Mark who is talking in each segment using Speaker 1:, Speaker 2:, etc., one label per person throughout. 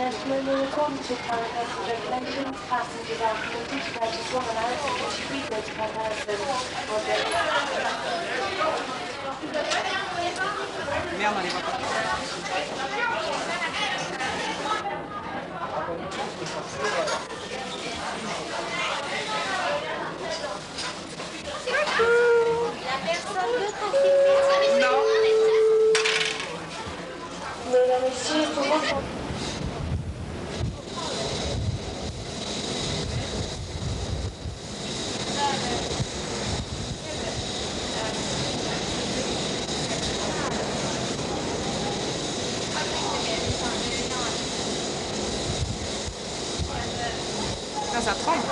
Speaker 1: gentlemen, in accordance with paragraph regulations, passengers are permitted to purchase one allowance of each frequent per person or day.
Speaker 2: Merde, on les voit pas.
Speaker 1: La personne veut qu'on filme.
Speaker 2: Non.
Speaker 1: Mesdames et messieurs, pour vous.
Speaker 2: Là, ça tremble.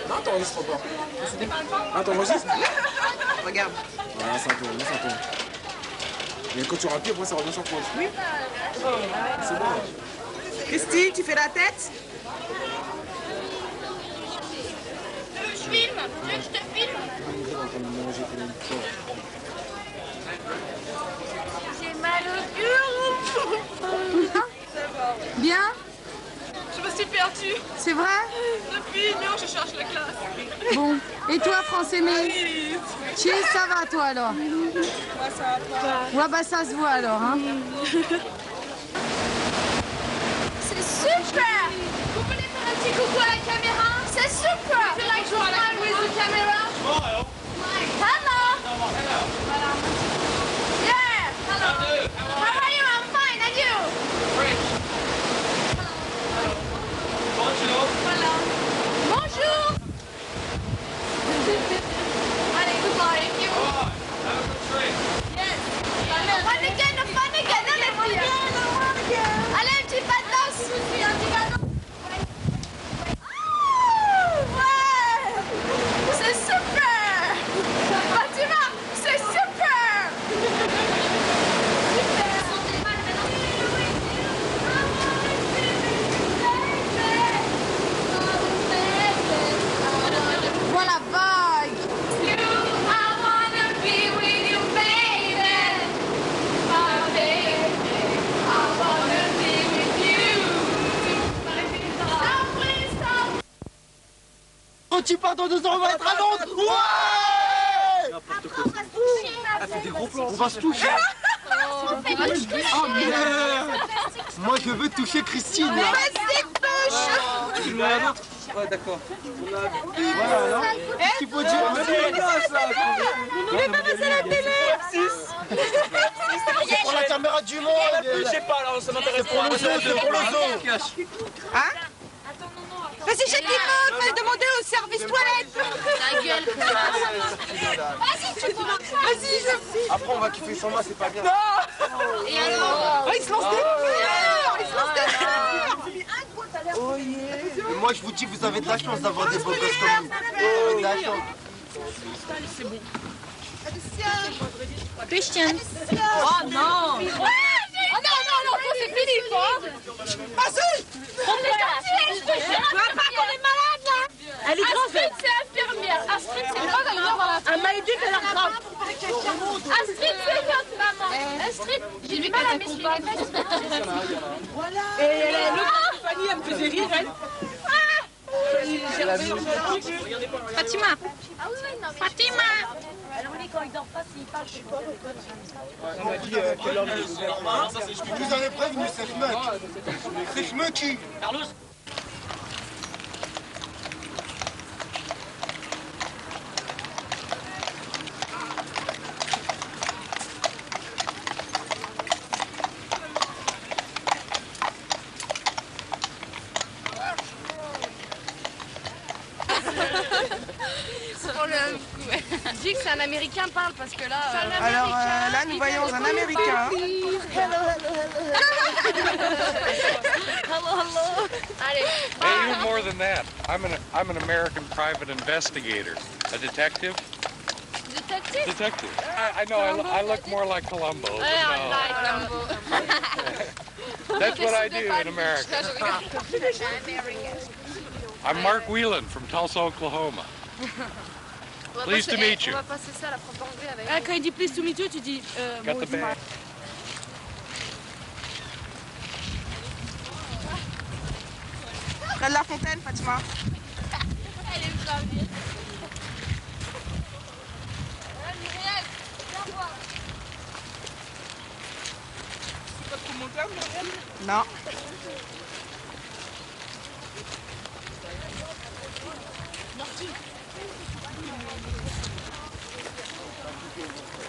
Speaker 3: Non, t'enregistres encore. Ah, t'enregistres?
Speaker 2: Regarde.
Speaker 3: Voilà, ça tourne, ça tourne. Mais quand tu rappuies, après ça revient sur pause.
Speaker 2: Oui.
Speaker 3: C'est bon.
Speaker 2: Christine, tu fais la tête?
Speaker 4: Je filme, tu veux que je te filme?
Speaker 1: J'ai mal au cœur.
Speaker 5: Bien?
Speaker 4: Je me suis perdue.
Speaker 5: C'est vrai?
Speaker 4: Depuis une heure, je cherche la classe.
Speaker 5: Bon. Et toi, France Aimée?
Speaker 4: Alice.
Speaker 5: Chill, ça va toi alors?
Speaker 4: Ouais, ça va pas.
Speaker 5: Ouais, bah ça se voit alors, hein?
Speaker 4: C'est super. Vous voulez faire un petit coucou à la caméra? C'est super. Feel like smile with the camera. Smile. Hello. Yeah. Hello. How are you? I'm fine. And you? Voilà. Bonjour. Allez, goodbye. Thank you. Yes. Fun again. Allez, un petit pas de danse. Un petit pas de danse. Ah, ouais. C'est super. Fatima, c'est super.
Speaker 5: Voilà, vague!
Speaker 6: Oh, tu pars dans 2 ans, on va être à Londres. Ouais!
Speaker 3: Elle fait des gros plans.
Speaker 6: On va se toucher. Oh merde! Moi je veux toucher Christine. Là.
Speaker 3: Tu mets un autre? Ouais, d'accord.
Speaker 6: Voilà, non? Qu'est-ce qu'il faut dire?
Speaker 4: On est pas passé à la télé.
Speaker 6: C'est pour la caméra du monde.
Speaker 3: Je sais pas, alors ça m'intéresse
Speaker 6: Pour le zoo, c'est pour le zoo.
Speaker 2: Hein? Mais c'est chez Kiko, fallait demander au service toilette.
Speaker 4: Ta gueule.
Speaker 2: Vas-y,
Speaker 6: Après on va kiffer sans moi, c'est pas bien.
Speaker 4: Et alors?
Speaker 2: Oh, il se lance des fleurs. Il se lance des fleurs.
Speaker 6: Et moi je vous dis, vous avez de la chance d'avoir des beaux gosses comme nous. Vous avez de la chance.
Speaker 4: Christian. Oh non. Oh non, ça c'est Philippe.
Speaker 2: Vas-y.
Speaker 4: Je te jure. Tu vois pas qu'on est malade là? Elle est grave. Astrid, c'est infirmière. Astrid, c'est quoi d'ailleurs? Elle m'a aidé qu'elle a grave. Astrid, c'est notre maman. Astrid, j'ai vu qu'elle a mis sur les fesses.
Speaker 2: Voilà. Et l'autre Fanny, elle me faisait rire, elle.
Speaker 4: Fatima. Fatima.
Speaker 1: Alors oui, quand il dort pas, s'il parle, je sais pas.
Speaker 6: On m'a dit quelle heure il est. Vous avez prévenu, c'est Schmuck. C'est Schmucky.
Speaker 3: Carlos.
Speaker 4: Dis que c'est un Américain parle parce que là.
Speaker 2: Alors là, nous voyons un Américain.
Speaker 4: Hello. Allez.
Speaker 7: Hey, you're more than that. I'm an American private investigator. A detective?
Speaker 4: Detective?
Speaker 7: Detective. I know, I look more like Columbo. But
Speaker 4: I
Speaker 7: no.
Speaker 4: like Columbo.
Speaker 7: That's what I do in America. I'm Mark Whelan from Tulsa, Oklahoma. Pleased to meet you.
Speaker 4: On va passer ça à la prof anglais avec.
Speaker 2: Ah, quand il dit please to meet you, tu dis.
Speaker 7: Got the bag.
Speaker 2: Près de la fontaine, Fatima.
Speaker 4: Elle est grave bien. Muriel, viens voir.
Speaker 2: C'est pas trop mon terme, Muriel? Non.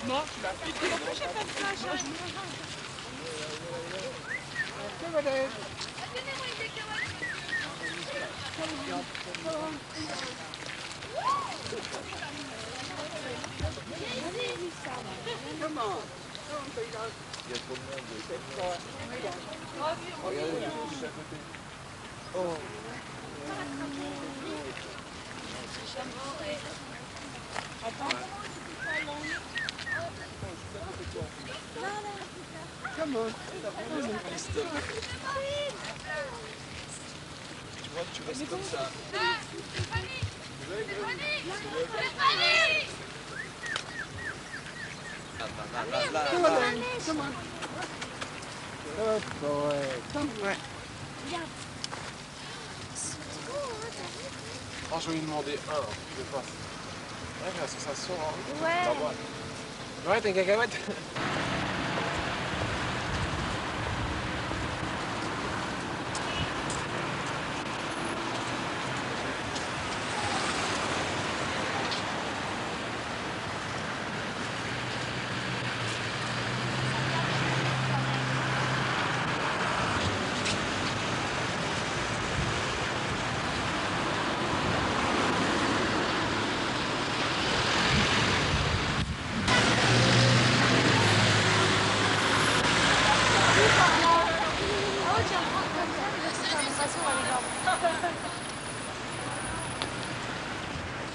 Speaker 2: Non, tu l'as fait. Pourquoi j'ai pas de flash?
Speaker 3: Come on. Tu vois, tu restes comme ça. Oh, je vais lui demander un, je passe. Ouais, parce que ça sort. Hein. Ouais. Ouais, t'es une cacahuète.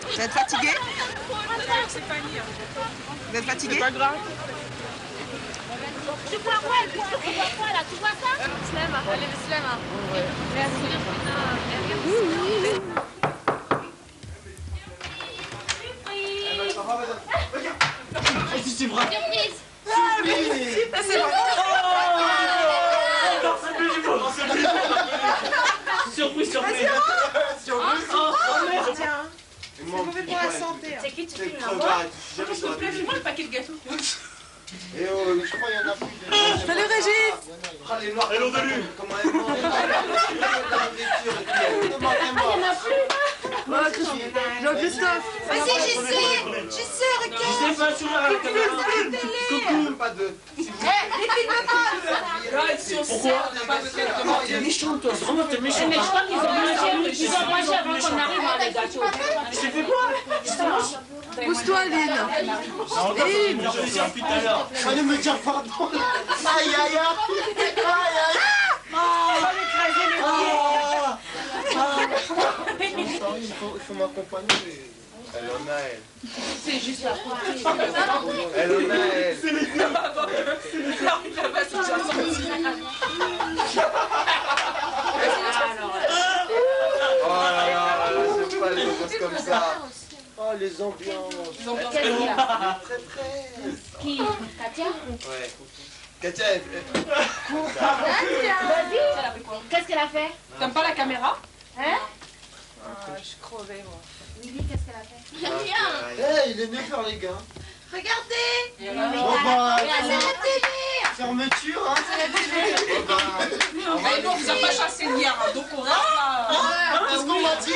Speaker 2: Vous êtes fatigué? Vous êtes fatigué? C'est pas grave.
Speaker 4: Tu vois quoi? Elle vois quoi là? Tu vois ça? Slema, elle est le Slema. Merci. Surprise.
Speaker 2: C'est bon.
Speaker 8: Surprise, surprise.
Speaker 2: C'est mauvais pour la santé.
Speaker 6: C'est qui tu filmes là?
Speaker 2: Fais-moi le paquet de gâteaux.
Speaker 6: Et je crois qu'il y en a plus.
Speaker 2: Salut Régis.
Speaker 6: Ah, les noirs.
Speaker 8: Hello, salut.
Speaker 6: Comment elle mange? Il y en a plus.
Speaker 2: Jean-Christophe.
Speaker 5: Vas-y, j'y sais, regarde.
Speaker 8: Je sais pas sourire à la caméra. Coucou.
Speaker 6: Pas de.
Speaker 8: Pourquoi? T'es méchant, toi. Vraiment, t'es méchant.
Speaker 9: Mais je crois qu'ils ont mangé avant qu'on arrive dans les gâteaux.
Speaker 8: Je t'ai fait quoi?
Speaker 2: Pousse-toi, Lynn.
Speaker 8: Lynn, j'ai réussi depuis tout à l'heure.
Speaker 6: Fallait me dire pardon. Aïe, aïe, aïe. Il faut m'accompagner. Elle en a, elle.
Speaker 9: C'est juste la
Speaker 6: Elle en a, elle.
Speaker 2: C'est les deux.
Speaker 6: Oh là là, j'aime pas les ambiances comme ça. Oh, les ambiances.
Speaker 9: Qu'est-ce qu'il a?
Speaker 6: Très, très.
Speaker 9: Qui? Katia?
Speaker 6: Ouais. Katia,
Speaker 9: Qu'est-ce qu'elle a fait?
Speaker 2: T'aimes pas la caméra?
Speaker 9: Hein?
Speaker 2: Je crevais, moi.
Speaker 9: Lily, qu'est-ce qu'elle a fait?
Speaker 6: hey, il est 9h, les gars.
Speaker 5: Regardez.
Speaker 6: Bon, bah,
Speaker 5: C'est la télé.
Speaker 6: fermeture, hein. C'est la télé.
Speaker 2: Mais nous, on vous a pas chassé hier, donc on reste là.
Speaker 6: Qu'est-ce qu'on m'a dit?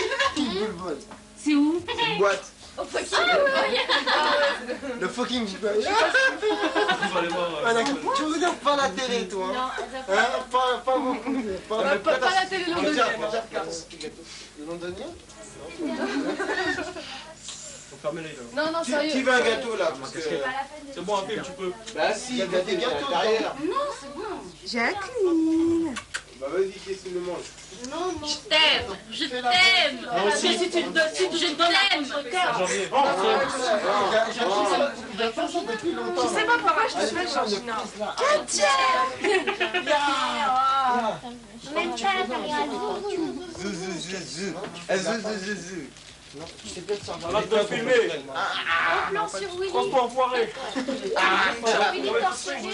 Speaker 9: C'est où?
Speaker 6: C'est une boîte. Le fucking boîte. Tu regardes pas la télé, toi? Hein? Pas beaucoup.
Speaker 2: Pas la télé londonienne.
Speaker 6: Le londonien?
Speaker 8: Faut fermer les gars.
Speaker 5: Non, sérieux.
Speaker 6: Qui veut un gâteau, là? Parce que...
Speaker 8: C'est bon, un peu, tu peux.
Speaker 6: Bah si, il y a des gâteaux derrière.
Speaker 5: Jacqueline.
Speaker 6: Bah vas-y, qu'est-ce que tu me manges?
Speaker 5: Non, non.
Speaker 4: Je t'aime. Je t'aime.
Speaker 3: Moi aussi.
Speaker 4: Si tu je t'aime.
Speaker 3: Janvier.
Speaker 2: Je sais pas pourquoi je te fais, Georgina.
Speaker 4: Même pas
Speaker 3: Arrête de filmer.
Speaker 4: plan sur Willy.
Speaker 3: Transport enfoiré.
Speaker 4: Willy torse nu.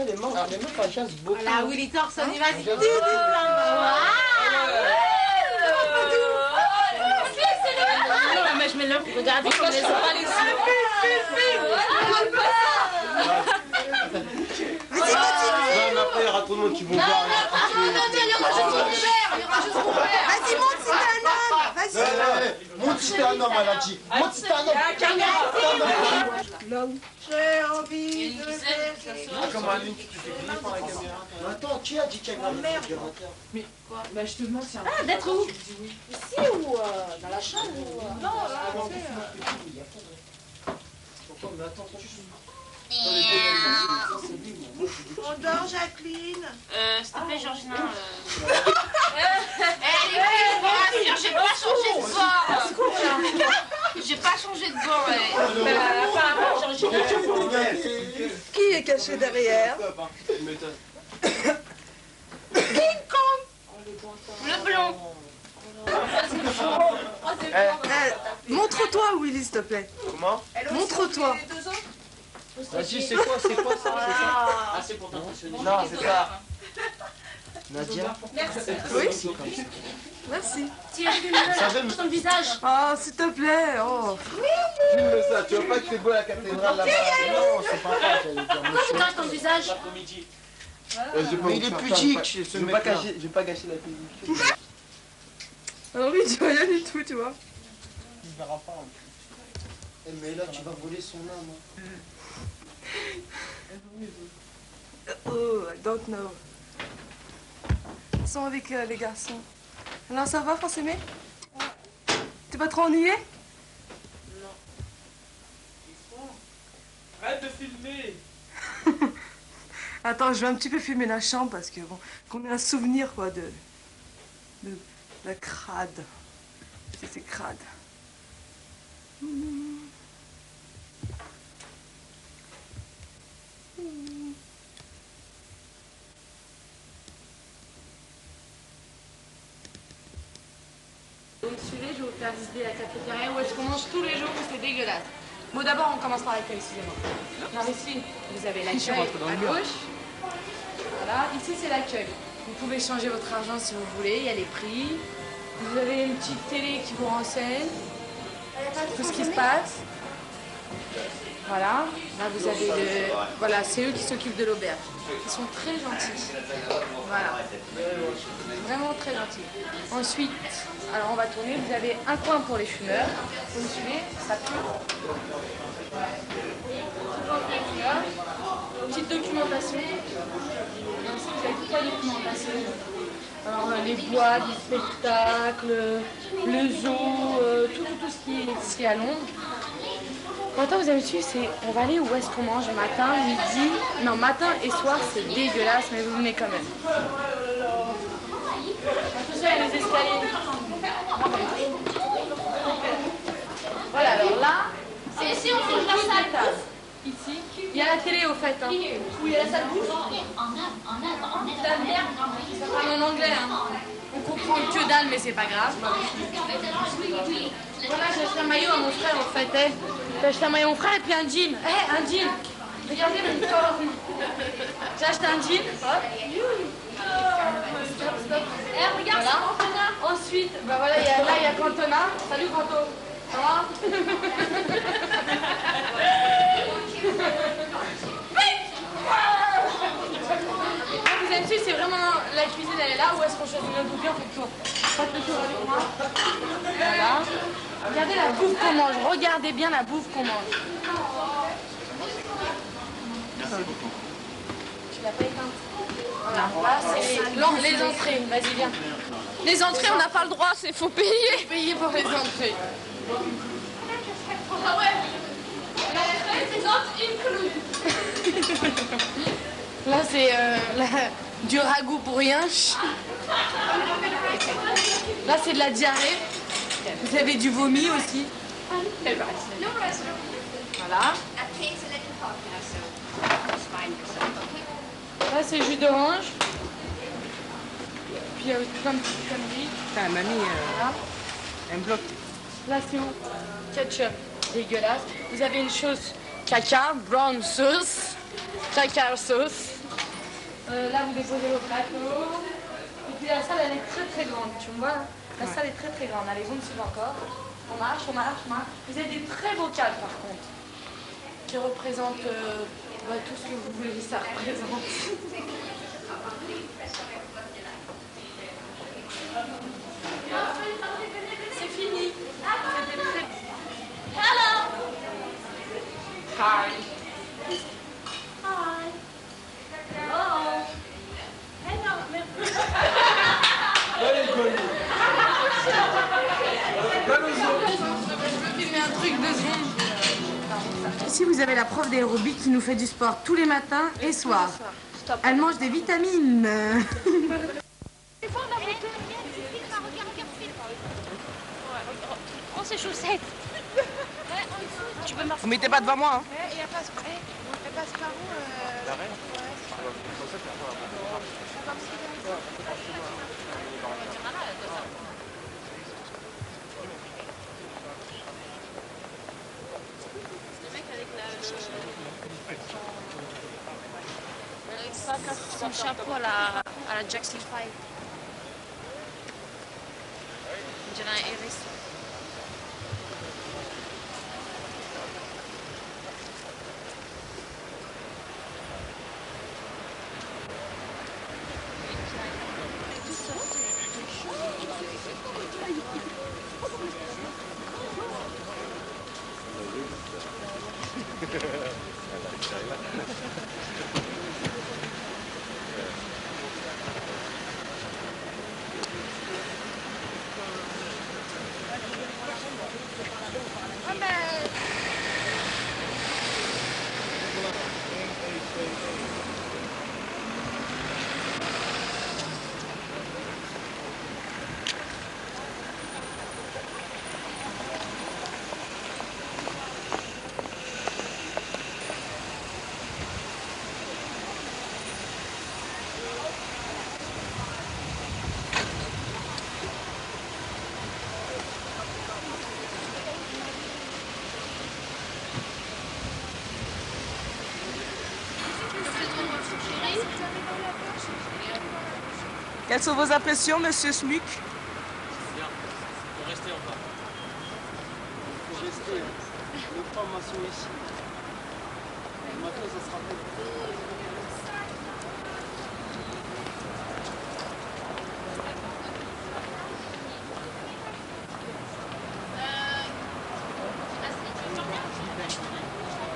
Speaker 8: Les meufs, elles chassent beaucoup.
Speaker 2: Voilà, Willy Torse, on y va.
Speaker 4: Non, mais je mets l'heure pour regarder comme les autres.
Speaker 6: Vas-y, continue.
Speaker 3: Non, après, il y aura trop de monde qui vont voir.
Speaker 5: Non, il y aura juste mon père. Il y aura juste mon père.
Speaker 6: Vas-y, monte si t'es un homme. Vas-y. Monte si t'es un homme, elle a dit. Monte si t'es un homme.
Speaker 5: J'ai envie de faire.
Speaker 3: Comment Aline, tu te fais griller par la caméra?
Speaker 6: Attends, qui a dit qu'il y avait un merde?
Speaker 2: Bah, je te demande si
Speaker 4: Ah, d'être où? Ici ou dans la chambre ou...
Speaker 2: Non, là,
Speaker 5: On dort, Jacqueline.
Speaker 4: S'il te plaît, Georgina. J'ai pas changé de bord. J'ai pas changé de bord. Georgina.
Speaker 2: Qui est caché derrière?
Speaker 3: Tu m'étonnes.
Speaker 4: Le blanc.
Speaker 2: Montre-toi, Willy, s'il te plaît.
Speaker 3: Comment?
Speaker 2: Montre-toi.
Speaker 8: Vas-y, c'est quoi ça? C'est ça?
Speaker 3: Ah, c'est pour t'impressionner. Non, c'est ça.
Speaker 8: Nadia?
Speaker 2: Oui. Merci.
Speaker 4: Tiens, filme-le ton visage.
Speaker 2: Oh, s'il te plaît. Oh.
Speaker 6: Filme ça, tu vois pas que c'est beau la cathédrale là-bas?
Speaker 8: Non, c'est pas ça, j'allais dire.
Speaker 4: Pourquoi tu caches ton visage?
Speaker 8: Mais il est pudique, je vais pas gâcher la pellicule.
Speaker 2: Ah oui, tu vois rien du tout, tu vois.
Speaker 8: Il verra pas. Mais là, tu vas voler son âme.
Speaker 2: Oh, I don't know. Ils sont avec les garçons. Alors ça va, Français? T'es pas trop ennuyé?
Speaker 3: Arrête de filmer.
Speaker 2: Attends, je vais un petit peu filmer la chambre parce que bon, qu'on ait un souvenir quoi de la crade. C'est crade.
Speaker 10: Donc suivez, je vais vous faire visiter la cafétéria où est-ce qu'on mange tous les jours, c'est dégueulasse. Bon, d'abord, on commence par l'accueil, excusez-moi. Alors ici, vous avez l'accueil à gauche. Voilà, ici c'est l'accueil. Vous pouvez changer votre argent si vous voulez, il y a les prix. Vous avez une petite télé qui vous renseigne tout ce qui se passe. Voilà, là vous avez le... Voilà, c'est eux qui s'occupent de l'auberge. Ils sont très gentils. Voilà. Vraiment très gentils. Ensuite, alors on va tourner, vous avez un coin pour les fumeurs. Vous me suivez, ça pue. Petite documentation. Ensuite, vous avez toute la documentation. Alors les boîtes, les spectacles, le zoo, tout ce qui est à Londres. Maintenant vous avez su, c'est on va aller où est-ce qu'on mange matin, midi, non matin et soir c'est dégueulasse mais vous venez quand même. Attention il y a les escaliers. Voilà alors là, c'est ici on mange la salle. Ici, il y a la télé au fait. Hein. Où il y a la salle bouffe. La bière, ça parle en anglais. Hein. On comprend que dalle mais c'est pas grave. Voilà, j'ai acheté un maillot à mon frère en fait. Eh. J'ai acheté un maillot à mon frère et puis un jean. Eh, un jean. Regardez mon corps. J'ai acheté un jean. Hop. Stop, stop. Eh, regarde, voilà. Ensuite, bah voilà, là il y a Cantona. Salut Canto. Ça va? Vous avez vu, c'est vraiment la cuisine, elle est là. Où est-ce qu'on choisit notre bouffe? On fait le tour. Faites le tour avec moi. Voilà. Regardez la bouffe qu'on mange. Regardez bien la bouffe qu'on mange.
Speaker 3: Merci beaucoup.
Speaker 10: Tu l'as pas éteinte? Voilà. Là, c'est les entrées. Vas-y, viens. Les entrées, on n'a pas le droit. Il faut payer. Payer pour les entrées. Ah ouais. C'est not included. Là, c'est du ragoût pour rien. Là, c'est de la diarrhée. Vous avez du vomi aussi. Voilà. Là, c'est jus d'orange. Puis il y a plein de petites conneries.
Speaker 8: Putain, mamie,
Speaker 10: Voilà.
Speaker 8: elle me bloque.
Speaker 10: Là, c'est où? Ketchup. Dégueulasse. Vous avez une sauce caca, brown sauce, caca sauce. Là, vous déposez vos plateaux. Et puis la salle, elle est très très grande. Tu me vois là? La salle est très très grande. Allez, vous me suivez encore. On marche, on marche, on marche. Vous avez des très beaux cadres par contre, qui représentent tout ce que vous voulez que ça représente. C'est fini. C'était très... Hello. Hi. Hi. Hello. Hello. Je veux filmer un truc 2 secondes. Ici, vous avez la prof d'aérobic qui nous fait du sport tous les matins et soirs. Elle mange des vitamines.
Speaker 4: Prends ses chaussettes. Tu peux
Speaker 8: Vous mettez pas devant moi, hein?
Speaker 5: Et elle passe par où
Speaker 4: son chapeau à la Jackson 5. On dirait un hérisson.
Speaker 2: Quelles sont vos impressions, monsieur Smuck?
Speaker 8: Bien. Faut rester encore. Faut rester. Ne pas m'assumer ici. Le matin, ça sera fait.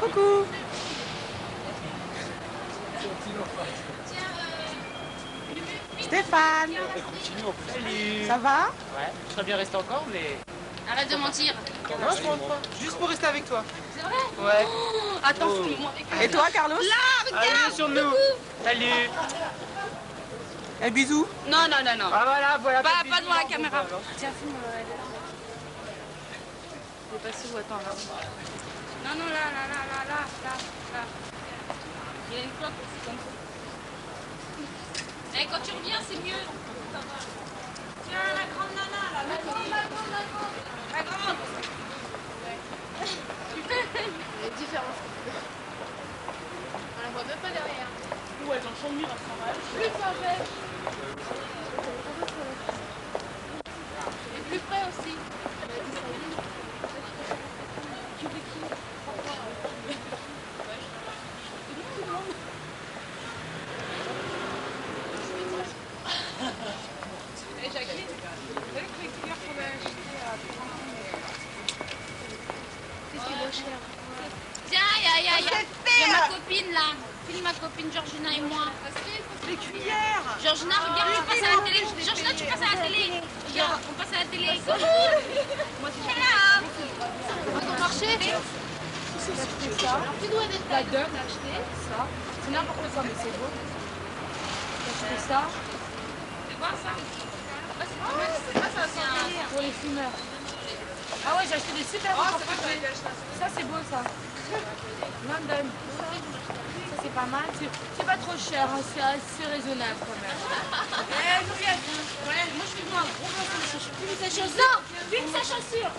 Speaker 2: Coucou. Stéphane.
Speaker 8: Salut.
Speaker 2: Ça va?
Speaker 8: Ouais, je serais bien resté encore, mais...
Speaker 4: Arrête de mentir.
Speaker 8: Non, je rentre pas. Juste pour rester avec toi.
Speaker 4: C'est vrai?
Speaker 8: Ouais.
Speaker 4: Oh, attends, filme-moi avec
Speaker 2: Et toi, Carlos?
Speaker 4: Là, regarde.
Speaker 8: Allez, sur nous. Salut.
Speaker 2: Un bisou?
Speaker 4: Non, non, non, non.
Speaker 8: Ah voilà, voilà.
Speaker 4: Pas
Speaker 8: faites
Speaker 4: devant la
Speaker 8: bisous,
Speaker 4: caméra.
Speaker 8: bon,
Speaker 10: Tiens, filme, elle est là. Elle est passée où? Attends, là.
Speaker 4: Non, non, là. Il y a une clope aussi comme ça. Eh, quand tu reviens, c'est mieux. Tiens, la grande nana, là. La grande. La grande.
Speaker 5: Elle est différente. On la voit même pas derrière.
Speaker 10: Ouais, dans le champ de mur, elle travaille.
Speaker 5: Plus près. Et plus près aussi. Et Jacqueline, vous savez que les couleurs qu'on a achetées à 30 ans, qu'est-ce qui est moins cher?
Speaker 4: Tiens, y a ma copine là. Filme ma copine Georgina et moi.
Speaker 5: Les cuillères.
Speaker 4: Georgina, regarde, tu passes à la télé. Georgina, tu passes à la télé. Regarde, on passe à la télé. Moi, c'est là.
Speaker 5: On va marcher.
Speaker 10: C'est ça.
Speaker 5: Tu dois être
Speaker 10: La deuil, on a acheté ça. C'est n'importe quoi, mais c'est beau. J'ai acheté ça. Pour les fumeurs. Ah ouais, j'ai acheté des super bons porte-clés. Ça, c'est beau, ça. London. Ça, c'est pas mal. C'est pas trop cher, hein. C'est assez raisonnable, quand même. Ouais, moi, je suis venu un gros morceau de chaussures. Vite sa chaussure. Non, vite sa chaussure.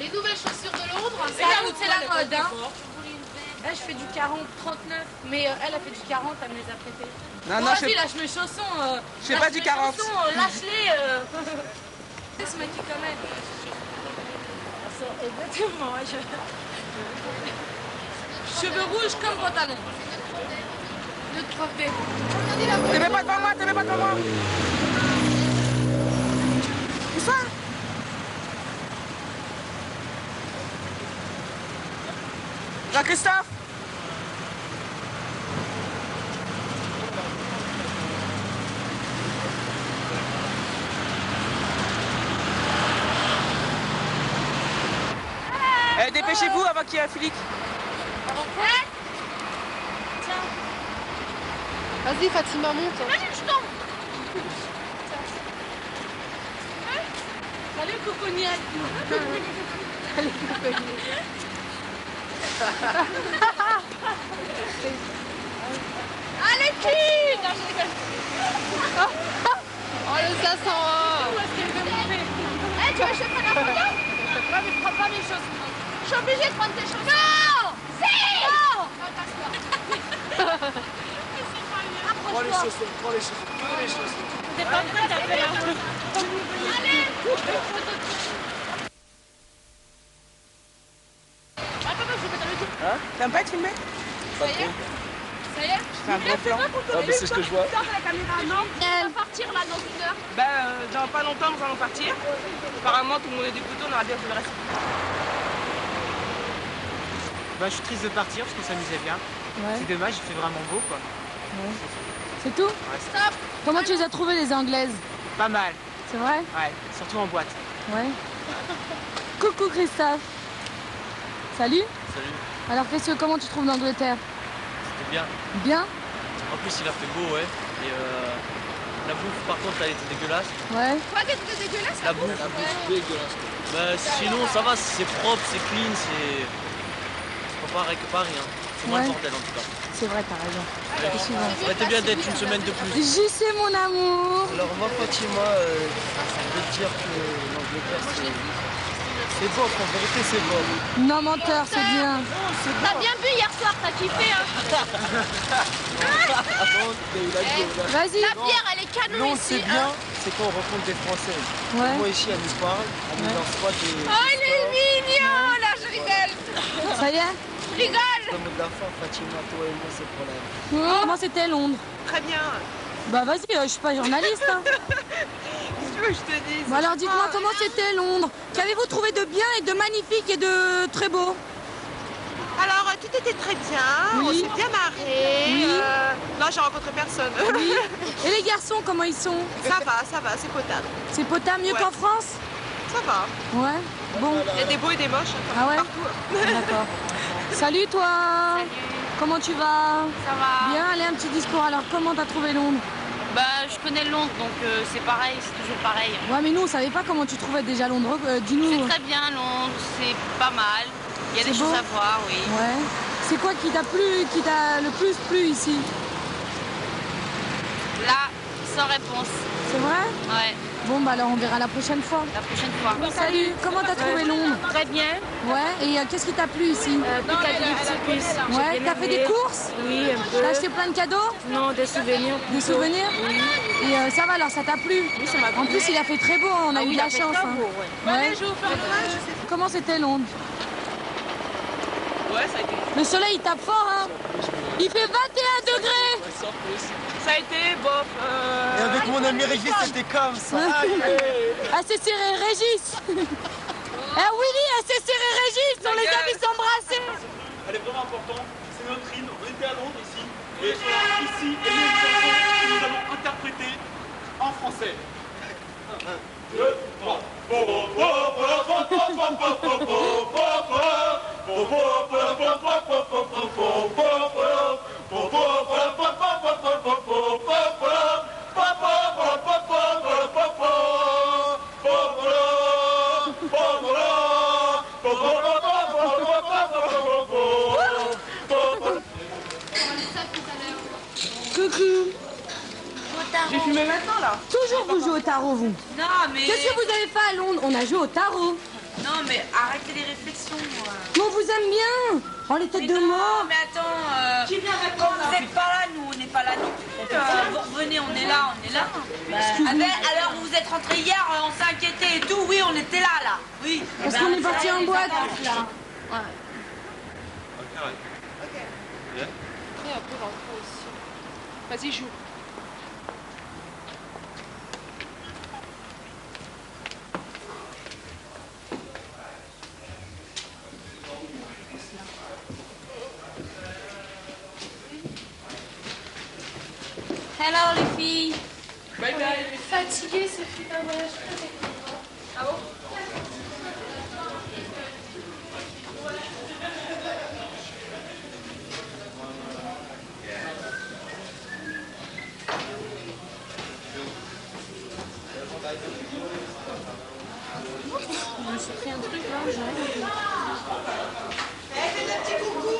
Speaker 10: Les nouvelles chaussures de Londres. C'est la mode, hein. Là, je fais du 40, 39. Mais elle a fait du 40, elle me les a prêtés.
Speaker 2: Non, non,
Speaker 10: vas-y, lâche mes chaussons.
Speaker 2: Je fais pas du 40.
Speaker 10: Lâche-les. Ce mec quand même. Exactement. Cheveux rouges comme pantalon. Le 3D.
Speaker 2: Te mets pas devant moi, te mets pas devant moi. Où ça? Jean-Christophe. Dépêchez-vous avant qu'il y ait un flic.
Speaker 5: Vas-y, Fatima, monte.
Speaker 10: Salut, Cocognac.
Speaker 5: Salut, Cocognac.
Speaker 10: Allez, qui? Non, je rigole.
Speaker 5: Oh, le 500.
Speaker 10: Eh, tu veux que je te prenne la photo? Ouais, mais prends pas mes choses. Je suis obligée de prendre tes choses. Non! Si! Non!
Speaker 6: Prends les chaussons, prends les chaussons, prends les chaussons.
Speaker 10: T'es pas prête à faire un truc. Allez! Attends, je vais mettre le truc.
Speaker 2: Hein? T'aimes pas être filmé?
Speaker 10: Ça y est? Ça y est?
Speaker 2: C'est un gros plan.
Speaker 6: Ah, mais c'est ce que je vois.
Speaker 10: La caméra, non? On va partir là dans une heure.
Speaker 2: Dans pas longtemps, nous allons partir. Apparemment, tout le monde est dégoûté, on aura bien fait le reste.
Speaker 8: Bah, je suis triste de partir parce qu'on s'amusait bien.
Speaker 11: Ouais.
Speaker 8: C'est dommage, il fait vraiment beau quoi.
Speaker 11: Ouais. C'est tout?
Speaker 8: Ouais,
Speaker 10: Stop!
Speaker 11: Comment tu les as trouvées les anglaises?
Speaker 8: pas mal.
Speaker 11: C'est vrai?
Speaker 8: Ouais, surtout en boîte.
Speaker 11: Ouais. Coucou Christophe. Salut.
Speaker 12: Salut,
Speaker 11: Alors comment tu trouves l'Angleterre?
Speaker 12: c'était bien.
Speaker 11: Bien?
Speaker 12: En plus, il a fait beau, ouais. Et la bouffe, par contre, elle était dégueulasse.
Speaker 11: Ouais.
Speaker 10: Quoi, qu'est-ce que c'est dégueulasse?
Speaker 12: La bouffe,
Speaker 6: Dégueulasse.
Speaker 12: bah, sinon, ça va, c'est propre, c'est clean, c'est pas pareil que Paris, hein. C'est moins le
Speaker 11: Ouais.
Speaker 12: bordel en tout cas.
Speaker 11: C'est vrai, t'as raison.
Speaker 12: Ouais.
Speaker 11: C'est souvent.
Speaker 12: Ça aurait été bien d'être une semaine de plus.
Speaker 11: J'y sais mon amour.
Speaker 13: Alors moi Fatima, je veux te dire que l'Angleterre c'est bof, en vérité c'est bof.
Speaker 11: Non menteur, c'est bien.
Speaker 10: T'as bien bu hier soir, t'as kiffé, hein?
Speaker 11: Vas-y.
Speaker 10: La bière, elle est canon
Speaker 13: Non,
Speaker 10: ici.
Speaker 13: c'est bien, c'est quand on rencontre des Françaises.
Speaker 11: Ouais.
Speaker 13: Moi ici, elle nous parle, elle nous lance pas des...
Speaker 10: Oh, il est mignon, là, je rigole.
Speaker 11: Ça y est?
Speaker 10: Je rigole.
Speaker 13: Le mot de la fin, Fatima, toi et moi, c'est pour la...
Speaker 11: Comment c'était Londres?
Speaker 2: Très bien.
Speaker 11: Bah vas-y, je suis pas journaliste. Hein.
Speaker 2: Qu'est-ce que tu veux que je te dise?
Speaker 11: Bon alors dites-moi comment c'était Londres. Qu'avez-vous trouvé de bien et de magnifique et de très beau?
Speaker 2: Alors, tout était très bien, on
Speaker 11: Oui.
Speaker 2: s'est bien marré.
Speaker 11: Oui.
Speaker 2: Non, j'ai rencontré personne.
Speaker 11: Oui. Et les garçons, comment ils sont?
Speaker 2: Ça va, c'est potable.
Speaker 11: C'est potable mieux
Speaker 2: Ouais.
Speaker 11: qu'en France?
Speaker 2: Ça va.
Speaker 11: Ouais. Bon.
Speaker 2: Il y a des beaux et des moches, hein,
Speaker 11: Ah ouais?
Speaker 2: partout.
Speaker 11: D'accord. Salut toi.
Speaker 10: Salut.
Speaker 11: Comment tu vas?
Speaker 10: Ça va?
Speaker 11: Bien, allez un petit discours. Alors comment t'as trouvé Londres?
Speaker 10: Bah, je connais Londres, donc c'est pareil, c'est toujours pareil.
Speaker 11: Ouais mais nous on savait pas comment tu trouvais déjà Londres. Dis-nous.
Speaker 10: C'est très bien, Londres, c'est pas mal. Il y a des
Speaker 11: C'est
Speaker 10: choses
Speaker 11: beau?
Speaker 10: à voir, oui.
Speaker 11: Ouais. C'est quoi qui t'a plu, qui t'a le plus plu ici?
Speaker 10: Là, sans réponse.
Speaker 11: C'est vrai?
Speaker 10: Ouais,
Speaker 11: Bon bah alors on verra la prochaine fois.
Speaker 10: la prochaine fois.
Speaker 11: Salut, comment t'as trouvé Londres?
Speaker 10: Très bien.
Speaker 11: Ouais, et qu'est-ce qui t'a plu ici?
Speaker 10: Piccadilly Circus.
Speaker 11: Ouais, t'as fait des courses?
Speaker 10: Oui, un peu.
Speaker 11: T'as acheté plein de cadeaux?
Speaker 10: Non, des souvenirs.
Speaker 11: Des souvenirs?
Speaker 10: Oui.
Speaker 11: Et ça va alors, ça t'a plu?
Speaker 10: Oui, ça m'a plu.
Speaker 11: En plus il a fait très beau, on a eu de la chance. Hein. Ouais.
Speaker 2: Allez, je vais vous faire le match.
Speaker 11: Comment c'était Londres?
Speaker 2: Ouais, ça a été.
Speaker 11: Le soleil il tape fort hein? Il fait 21 degrés!
Speaker 2: Ça a été bof.
Speaker 13: Et avec mon ami Régis, c'était comme ça.
Speaker 11: Assez serré Régis! Eh Willy, assez serré Régis! On les a vus s'embrasser!
Speaker 3: Elle est vraiment importante, c'est notre hymne, on était à Londres ici, et ici est une chanson que nous allons interpréter en français. 1, 2, 3.
Speaker 2: fumer maintenant, là.
Speaker 11: Toujours vous jouez au tarot, vous.
Speaker 10: Non, mais...
Speaker 11: Qu'est-ce que vous avez fait à Londres? On a joué au tarot.
Speaker 10: Non, mais arrêtez les réflexions.
Speaker 11: Mais on vous aime bien. Oh, les têtes de mort.
Speaker 10: Non, mais attends,
Speaker 2: Qui vient
Speaker 10: quand vous n'êtes pas là, nous, on n'est pas là non plus. Vous revenez, on est là, on est là. Ah ben, alors, vous êtes rentrés hier, on s'est inquiété et tout. Oui, on était là. Oui.
Speaker 11: Parce qu'on est parti en boîte.
Speaker 10: Ouais.
Speaker 2: Et après, rentrer aussi. Vas-y, joue.
Speaker 11: Hello, les filles.
Speaker 2: Bye bye.
Speaker 1: Fatiguée, ce fut un voyage très technique.
Speaker 2: Ah bon?
Speaker 11: Je me suis pris un truc là, j'arrive.
Speaker 2: Faites un petit coucou.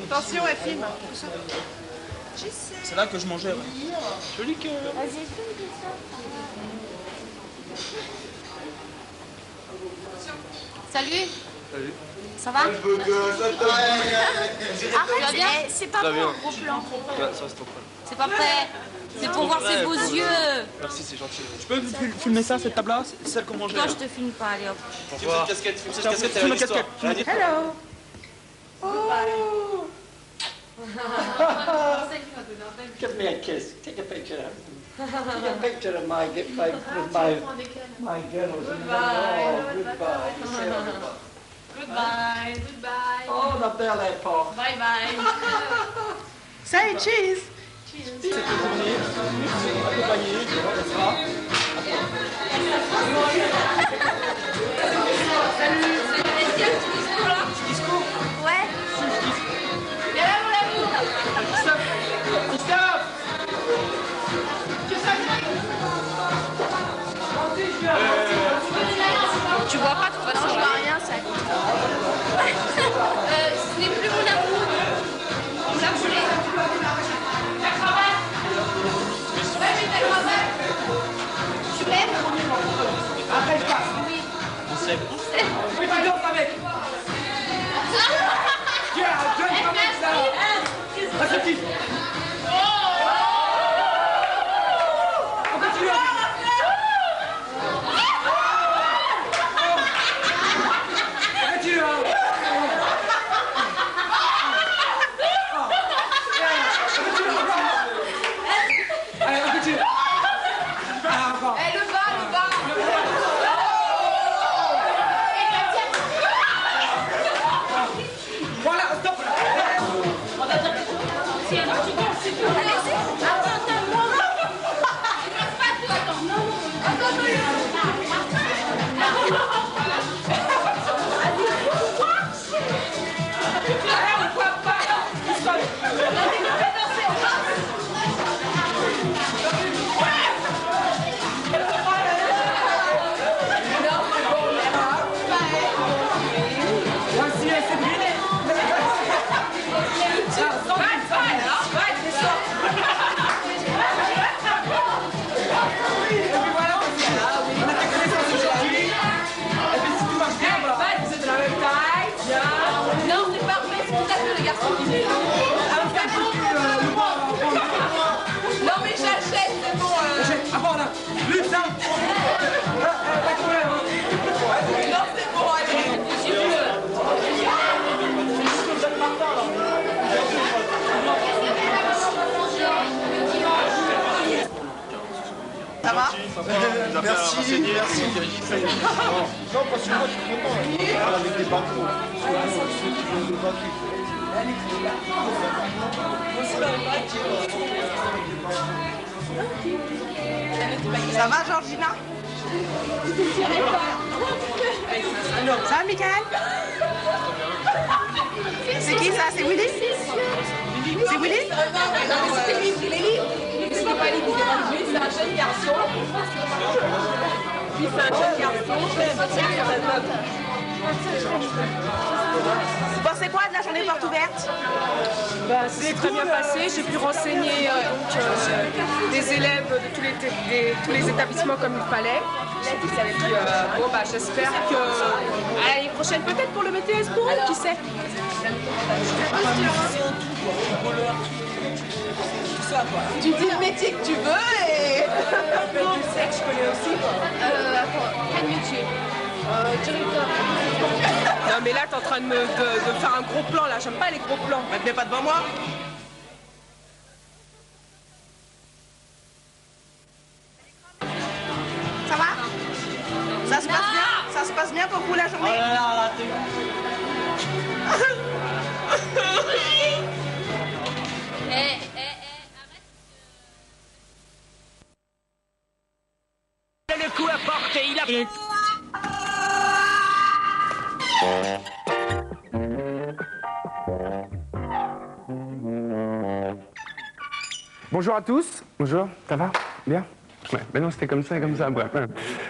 Speaker 2: Attention, elle filme.
Speaker 8: C'est là que je mangeais. Ouais.
Speaker 3: Joli cœur.
Speaker 1: Vas-y, filme ça.
Speaker 11: Salut.
Speaker 3: Salut.
Speaker 11: Ça va?
Speaker 6: Je veux que ça t'aille.
Speaker 11: Arrête, bien. C'est pas
Speaker 3: Très
Speaker 11: bon,
Speaker 3: bien.
Speaker 11: gros plan.
Speaker 3: Ouais, ça c'est trop près.
Speaker 11: C'est pas prêt. C'est pour voir ses beaux yeux.
Speaker 3: Merci, c'est gentil.
Speaker 8: Tu peux filmer ça, cette table-là? C'est celle qu'on mangeait.
Speaker 11: Non,
Speaker 8: là.
Speaker 11: je te filme pas, allez hop.
Speaker 3: Au revoir. Filme cette casquette,
Speaker 8: Filme la casquette.
Speaker 2: Hello.
Speaker 13: Give me a kiss. Take a picture of me. Take a picture of my with my girls. Oh, goodbye. Say au revoir.
Speaker 10: Goodbye. Goodbye.
Speaker 13: Oh, la belle époque.
Speaker 10: Bye bye.
Speaker 2: Say cheese.
Speaker 8: Cette journée, accompagnée, n'est-ce pas?
Speaker 11: Ouais.
Speaker 10: Viens là, mon amour.
Speaker 11: Tu vois pas de toute façon.
Speaker 10: Non, je vois rien, ça.
Speaker 11: Ce n'est plus mon amour.
Speaker 10: On l'a volé. Ta cravate. Ouais, mais ta cravate. Tu m'aimes?
Speaker 2: Arrête pas.
Speaker 10: Oui.
Speaker 12: On sait.
Speaker 2: Fais pas d'offre avec. Tiens, donne pas avec ça. Ah, c'est qui? On continue. Continue. Allez, on continue. Ah, encore.
Speaker 10: Eh, le bas, le bas.
Speaker 2: Voilà, stop.
Speaker 10: Si, alors tu danses, si tu veux. Allez, c'est... Attends, attends, non. Tu passes pas, toi, attends. Non, non, non. Attends, non, c'est parfait, c'est tout à fait le garçon qui fait. Non, mais j'achète, c'est bon.
Speaker 2: Ah bon, là. Lutte, ça. Pas de problème.
Speaker 10: Non, c'est bon, allez. Si tu veux.
Speaker 2: Ça va?
Speaker 6: Merci, merci. Non, parce que moi je suis content. Avec des bateaux. Ceux qui viennent de bateaux.
Speaker 2: Ça va, Georgina? Ça va, Michael? C'est qui ça? C'est Willy? C'est Willy?
Speaker 10: Non, mais c'était lui qui les livres. C'était pas lui qui les livres, c'est un jeune garçon. Lui, c'est un jeune garçon.
Speaker 2: Vous pensez quoi de la journée porte ouverte?
Speaker 10: Bah, c'est très bien passé. J'ai pu renseigner des élèves de tous les établissements comme il fallait. Puis, bon, bah, j'espère que à l'année prochaine, peut-être pour le BTS pour eux, qui sait.
Speaker 2: Tu dis le métier que tu veux et...
Speaker 10: Tu sais que je connais aussi.
Speaker 5: Quel métier?
Speaker 10: Directeur. Non mais là t'es en train de faire un gros plan là, j'aime pas les gros plans.
Speaker 2: Bah, venez pas devant moi. Ça va? Ça se passe bien? Ça se passe bien pour vous la journée?
Speaker 13: Oh là là, t'es...
Speaker 9: Le coup à porter, il a...
Speaker 14: Bonjour à tous. Bonjour, ça va? Bien? Ouais, ben non, c'était comme ça, bref. Ouais.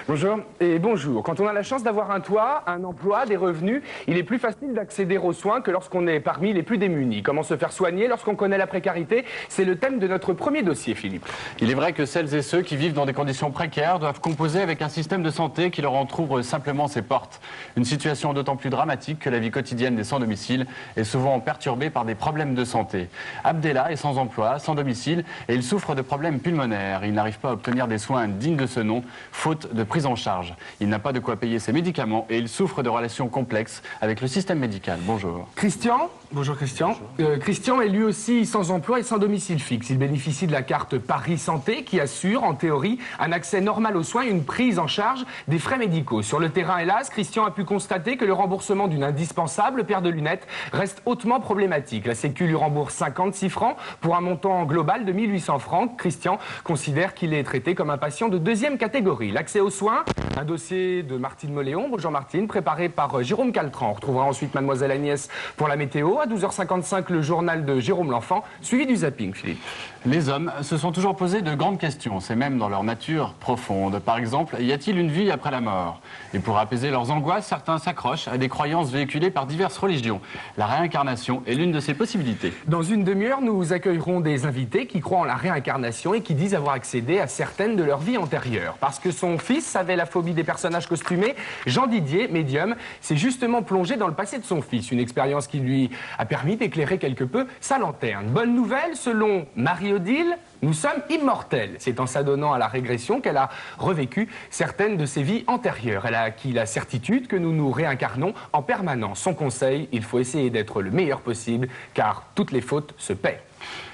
Speaker 14: Bonjour et bonjour. Quand on a la chance d'avoir un toit, un emploi, des revenus, il est plus facile d'accéder aux soins que lorsqu'on est parmi les plus démunis. Comment se faire soigner lorsqu'on connaît la précarité? C'est le thème de notre premier dossier, Philippe.
Speaker 15: Il est vrai que celles et ceux qui vivent dans des conditions précaires doivent composer avec un système de santé qui leur entrouvre simplement ses portes. Une situation d'autant plus dramatique que la vie quotidienne des sans-domicile est souvent perturbée par des problèmes de santé. Abdellah est sans emploi, sans domicile et il souffre de problèmes pulmonaires. Il n'arrive pas à obtenir des soins dignes de ce nom, faute de prise en charge. Il n'a pas de quoi payer ses médicaments et il souffre de relations complexes avec le système médical. Bonjour.
Speaker 14: Christian? Bonjour Christian. Christian est lui aussi sans emploi et sans domicile fixe. Il bénéficie de la carte Paris Santé qui assure, en théorie, un accès normal aux soins et une prise en charge des frais médicaux. Sur le terrain, hélas, Christian a pu constater que le remboursement d'une indispensable paire de lunettes reste hautement problématique. La Sécu lui rembourse 56 francs pour un montant global de 1800 francs. Christian considère qu'il est traité comme un patient de deuxième catégorie. L'accès aux soins, un dossier de Martine Moléon, bonjour Martine, préparé par Jérôme Caltran. On retrouvera ensuite Mademoiselle Agnès pour la météo. À 12h55, le journal de Jérôme L'Enfant, suivi du zapping, Philippe.
Speaker 15: Les hommes se sont toujours posé de grandes questions, c'est même dans leur nature profonde. Par exemple, y a-t-il une vie après la mort? Et pour apaiser leurs angoisses, certains s'accrochent à des croyances véhiculées par diverses religions. La réincarnation est l'une de ces possibilités.
Speaker 14: Dans une demi-heure, nous accueillerons des invités qui croient en la réincarnation et qui disent avoir accédé à certaines de leurs vies antérieures. Parce que son fils avait la phobie des personnages costumés, Jean Didier, médium, s'est justement plongé dans le passé de son fils. Une expérience qui lui a permis d'éclairer quelque peu sa lanterne. Bonne nouvelle, selon Marie-Odile, nous sommes immortels. C'est en s'adonnant à la régression qu'elle a revécu certaines de ses vies antérieures. Elle a acquis la certitude que nous nous réincarnons en permanence. Son conseil, il faut essayer d'être le meilleur possible, car toutes les fautes se paient.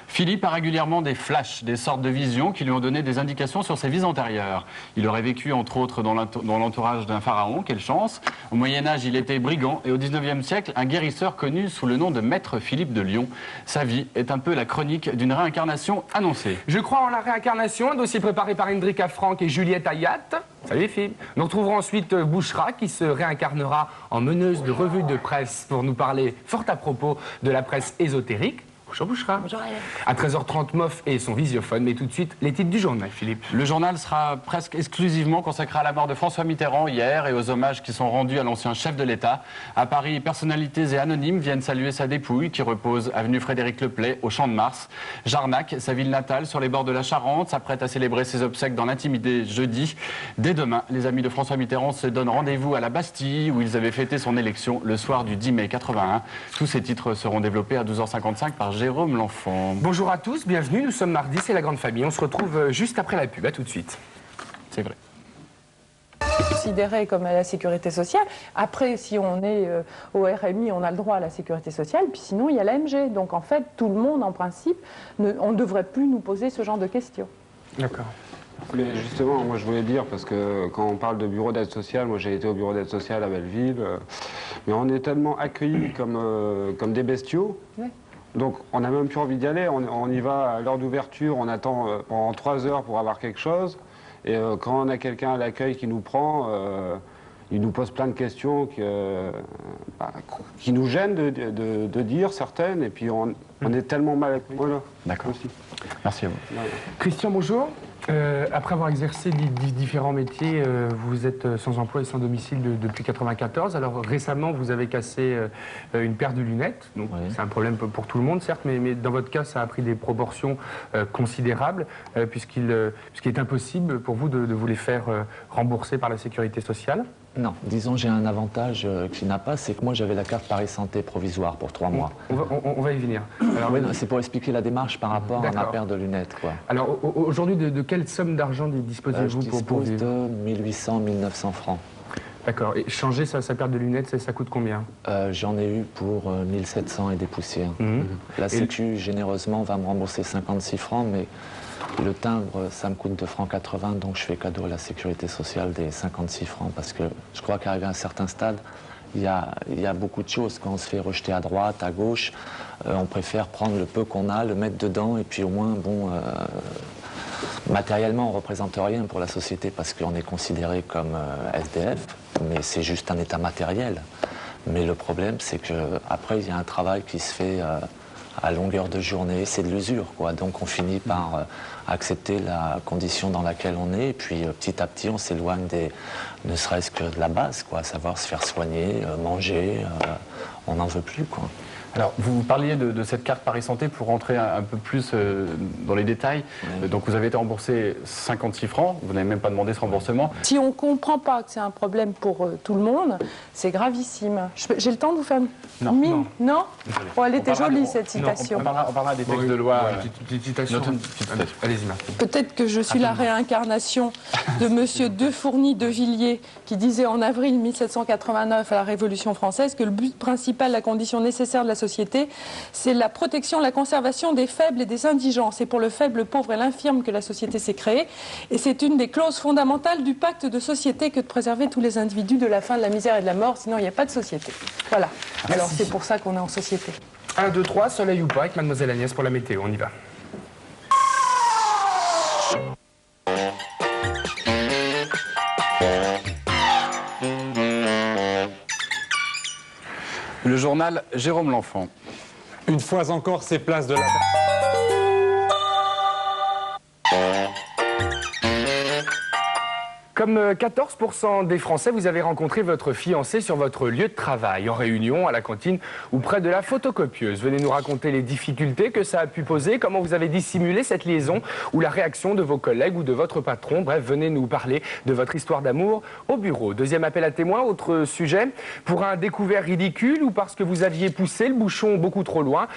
Speaker 15: Philippe a régulièrement des flashs, des sortes de visions qui lui ont donné des indications sur ses vies antérieures. Il aurait vécu, entre autres, dans l'entourage d'un pharaon, quelle chance. Au Moyen-Âge, il était brigand et au 19e siècle, un guérisseur connu sous le nom de Maître Philippe de Lyon. Sa vie est un peu la chronique d'une réincarnation annoncée.
Speaker 14: Je crois en la réincarnation, un dossier préparé par Indrika Franck et Juliette Ayat. Salut les filles. Nous retrouverons ensuite Bouchra qui se réincarnera en meneuse de revue de presse pour nous parler fort à propos de la presse ésotérique. Bonjour Bouchra.
Speaker 5: Bonjour Hélène.
Speaker 14: À 13h30, Moff et son visiophone, mais tout de suite, les titres du journal, Philippe.
Speaker 15: Le journal sera presque exclusivement consacré à la mort de François Mitterrand hier et aux hommages qui sont rendus à l'ancien chef de l'État. À Paris, personnalités et anonymes viennent saluer sa dépouille qui repose avenue Frédéric Leplay au Champ de Mars. Jarnac, sa ville natale, sur les bords de la Charente, s'apprête à célébrer ses obsèques dans l'intimité jeudi. Dès demain, les amis de François Mitterrand se donnent rendez-vous à la Bastille où ils avaient fêté son élection le soir du 10 mai 81. Tous ces titres seront développés à 12h55 par Jérôme L'Enfant.
Speaker 14: Bonjour à tous, bienvenue, nous sommes mardi, c'est la grande famille. On se retrouve juste après la pub, à tout de suite.
Speaker 15: C'est vrai.
Speaker 16: Considéré comme à la sécurité sociale. Après, si on est au RMI, on a le droit à la sécurité sociale, puis sinon il y a l'AMG. Donc en fait, tout le monde, en principe, on ne devrait plus nous poser ce genre de questions.
Speaker 14: D'accord.
Speaker 17: Mais justement, moi je voulais dire, parce que quand on parle de bureau d'aide sociale, moi j'ai été au bureau d'aide sociale à Belleville, mais on est tellement accueillis comme des bestiaux.
Speaker 16: Oui.
Speaker 17: Donc on n'a même plus envie d'y aller, on y va à l'heure d'ouverture, on attend pendant 3 heures pour avoir quelque chose. Et quand on a quelqu'un à l'accueil qui nous prend, il nous pose plein de questions qui nous gênent de dire certaines, et puis on est tellement mal accueillis. Voilà.
Speaker 15: D'accord. Merci à vous.
Speaker 14: Christian, bonjour. Après avoir exercé différents métiers, vous êtes sans emploi et sans domicile depuis 1994. Alors récemment, vous avez cassé une paire de lunettes. Donc c'est un problème pour tout le monde, certes, mais dans votre cas, ça a pris des proportions considérables, puisqu'il est impossible pour vous de vous les faire rembourser par la sécurité sociale.
Speaker 18: Non, disons j'ai un avantage qu'il n'a pas, c'est que moi j'avais la carte Paris Santé provisoire pour 3 mois.
Speaker 14: On va y venir.
Speaker 18: Alors, oui, c'est pour expliquer la démarche par rapport à ma paire de lunettes, quoi.
Speaker 14: Alors aujourd'hui, de quelle somme d'argent disposez-vous pour vivre?
Speaker 18: De 1800, 1900 francs.
Speaker 14: D'accord. Et changer sa paire de lunettes, ça coûte combien?
Speaker 18: J'en ai eu pour 1700 et des poussières. La Sécu, généreusement, va me rembourser 56 francs, mais le timbre, ça me coûte 2,80 francs, donc je fais cadeau à la sécurité sociale des 56 francs, parce que je crois qu'arrivé à un certain stade, il y a beaucoup de choses. Quand on se fait rejeter à droite, à gauche, on préfère prendre le peu qu'on a, le mettre dedans, et puis au moins, bon, matériellement, on ne représente rien pour la société, parce qu'on est considéré comme SDF, mais c'est juste un état matériel. Mais le problème, c'est qu'après, il y a un travail qui se fait à longueur de journée, c'est de l'usure, quoi. Donc on finit par accepter la condition dans laquelle on est, et puis petit à petit on s'éloigne ne serait-ce que de la base, quoi, à savoir se faire soigner, manger, on n'en veut plus, quoi.
Speaker 15: Alors, vous parliez de cette carte Paris Santé pour rentrer un peu plus dans les détails. Donc, vous avez été remboursé 56 francs. Vous n'avez même pas demandé ce remboursement.
Speaker 16: Si on ne comprend pas que c'est un problème pour tout le monde, c'est gravissime. J'ai le temps de vous faire une mine? Non. Oh, elle était jolie, cette citation.
Speaker 15: On parlera des textes de loi.
Speaker 14: Petite citation. Allez-y, Marc.
Speaker 16: Peut-être que je suis la réincarnation de monsieur Defourny de Villiers, qui disait en avril 1789 à la Révolution française que le but principal, la condition nécessaire de la société, c'est la protection, la conservation des faibles et des indigents. C'est pour le faible, le pauvre et l'infirme que la société s'est créée. Et c'est une des clauses fondamentales du pacte de société que de préserver tous les individus de la faim, de la misère et de la mort. Sinon, il n'y a pas de société. Voilà. Alors, c'est pour ça qu'on est en société.
Speaker 14: 1, 2, 3, soleil ou pas, avec Mademoiselle Agnès pour la météo. On y va.
Speaker 15: Le journal Jérôme L'Enfant.
Speaker 19: Une fois encore, ces places de la...
Speaker 14: Comme 14% des Français, vous avez rencontré votre fiancé sur votre lieu de travail, en réunion, à la cantine ou près de la photocopieuse. Venez nous raconter les difficultés que ça a pu poser, comment vous avez dissimulé cette liaison ou la réaction de vos collègues ou de votre patron. Bref, venez nous parler de votre histoire d'amour au bureau. Deuxième appel à témoins, autre sujet. Pour un découvert ridicule ou parce que vous aviez poussé le bouchon beaucoup trop loin,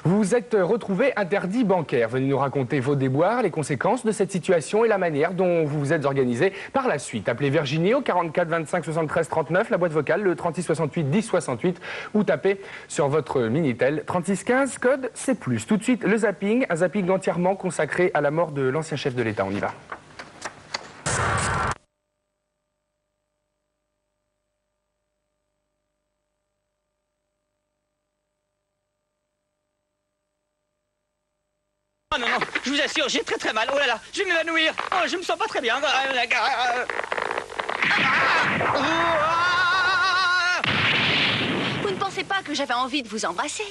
Speaker 14: vous vous êtes retrouvé interdit bancaire. Venez nous raconter vos déboires, les conséquences de cette situation et la manière dont vous vous êtes organisé par la suite. Appelez Virginie au 44 25 73 39, la boîte vocale, le 36 68 10 68, ou tapez sur votre Minitel 36 15, code C+. Tout de suite, le zapping, un zapping entièrement consacré à la mort de l'ancien chef de l'État. On y va.
Speaker 20: Oh non, non, je vous assure, j'ai très très mal. Oh là là, je vais m'évanouir. Oh, je me sens pas très bien.
Speaker 21: Vous ne pensez pas que j'avais envie de vous embrasser?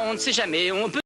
Speaker 20: On ne sait jamais, on peut...